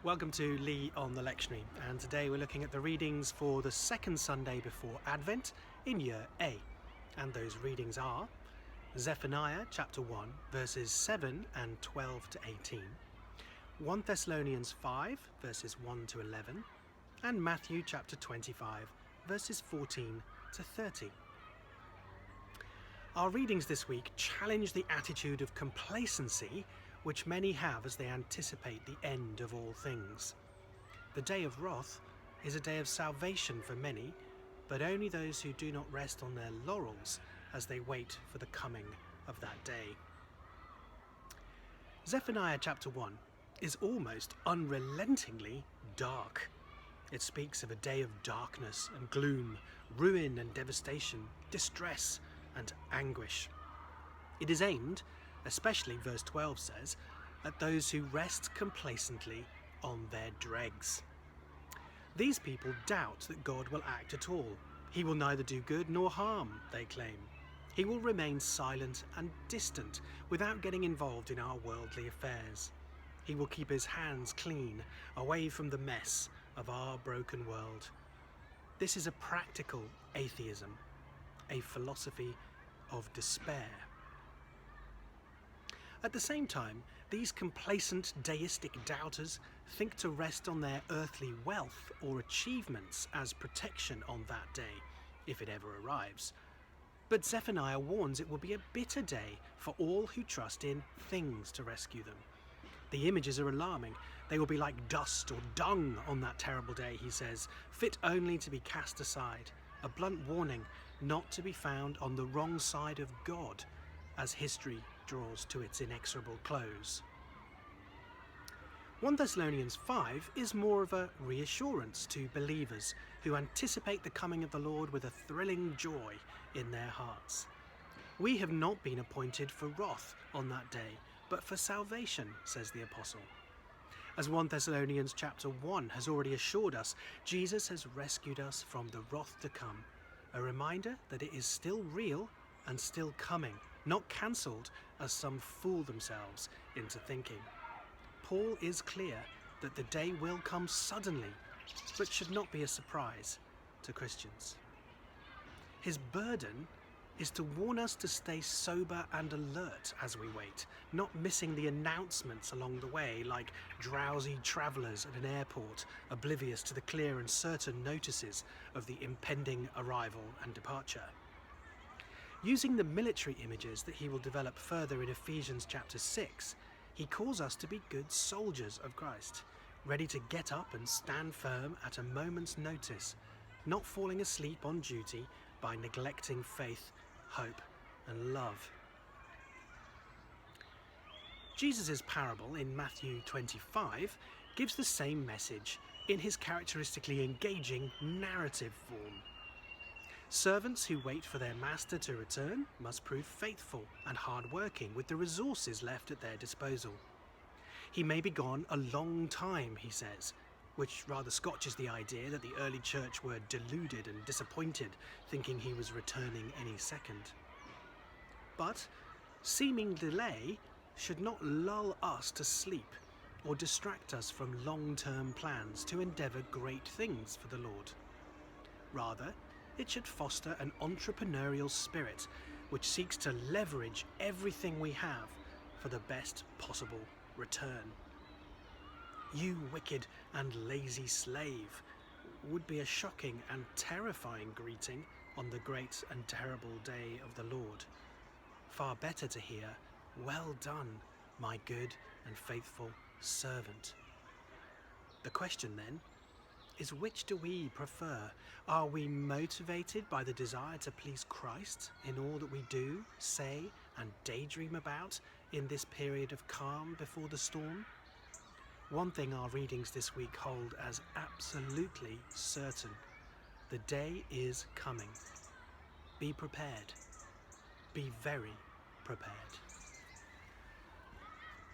Welcome to Lee on the Lectionary, and today we're looking at the readings for the second Sunday before Advent in Year A. And those readings are Zephaniah chapter 1 verses 7 and 12 to 18, 1 Thessalonians 5 verses 1 to 11, and Matthew chapter 25 verses 14 to 30. Our readings this week challenge the attitude of complacency which many have as they anticipate the end of all things. The day of wrath is a day of salvation for many, but only those who do not rest on their laurels as they wait for the coming of that day. Zephaniah chapter 1 is almost unrelentingly dark. It speaks of a day of darkness and gloom, ruin and devastation, distress and anguish. It is aimed, especially verse 12 says, at those who rest complacently on their dregs. These people doubt that God will act at all. He will neither do good nor harm, they claim. He will remain silent and distant without getting involved in our worldly affairs. He will keep his hands clean, away from the mess of our broken world. This is a practical atheism, a philosophy of despair. At the same time, these complacent deistic doubters think to rest on their earthly wealth or achievements as protection on that day, if it ever arrives. But Zephaniah warns it will be a bitter day for all who trust in things to rescue them. The images are alarming. They will be like dust or dung on that terrible day, he says, fit only to be cast aside. A blunt warning not to be found on the wrong side of God as history draws to its inexorable close. 1 Thessalonians 5 is more of a reassurance to believers who anticipate the coming of the Lord with a thrilling joy in their hearts. We have not been appointed for wrath on that day, but for salvation, says the apostle. As 1 Thessalonians chapter 1 has already assured us, Jesus has rescued us from the wrath to come, a reminder that it is still real and still coming, not cancelled as some fool themselves into thinking. Paul is clear that the day will come suddenly, but should not be a surprise to Christians. His burden is to warn us to stay sober and alert as we wait, not missing the announcements along the way like drowsy travellers at an airport, oblivious to the clear and certain notices of the impending arrival and departure. Using the military images that he will develop further in Ephesians chapter 6, he calls us to be good soldiers of Christ, ready to get up and stand firm at a moment's notice, not falling asleep on duty by neglecting faith, hope, and love. Jesus' parable in Matthew 25 gives the same message in his characteristically engaging narrative form. Servants who wait for their master to return must prove faithful and hard-working with the resources left at their disposal. He may be gone a long time, he says, which rather scotches the idea that the early church were deluded and disappointed, thinking he was returning any second. But seeming delay should not lull us to sleep or distract us from long-term plans to endeavour great things for the Lord. Rather, it should foster an entrepreneurial spirit which seeks to leverage everything we have for the best possible return. You wicked and lazy slave would be a shocking and terrifying greeting on the great and terrible day of the Lord. Far better to hear, "Well done, my good and faithful servant." The question then is, which do we prefer? Are we motivated by the desire to please Christ in all that we do, say, and daydream about in this period of calm before the storm? One thing our readings this week hold as absolutely certain: the day is coming. Be prepared. Be very prepared.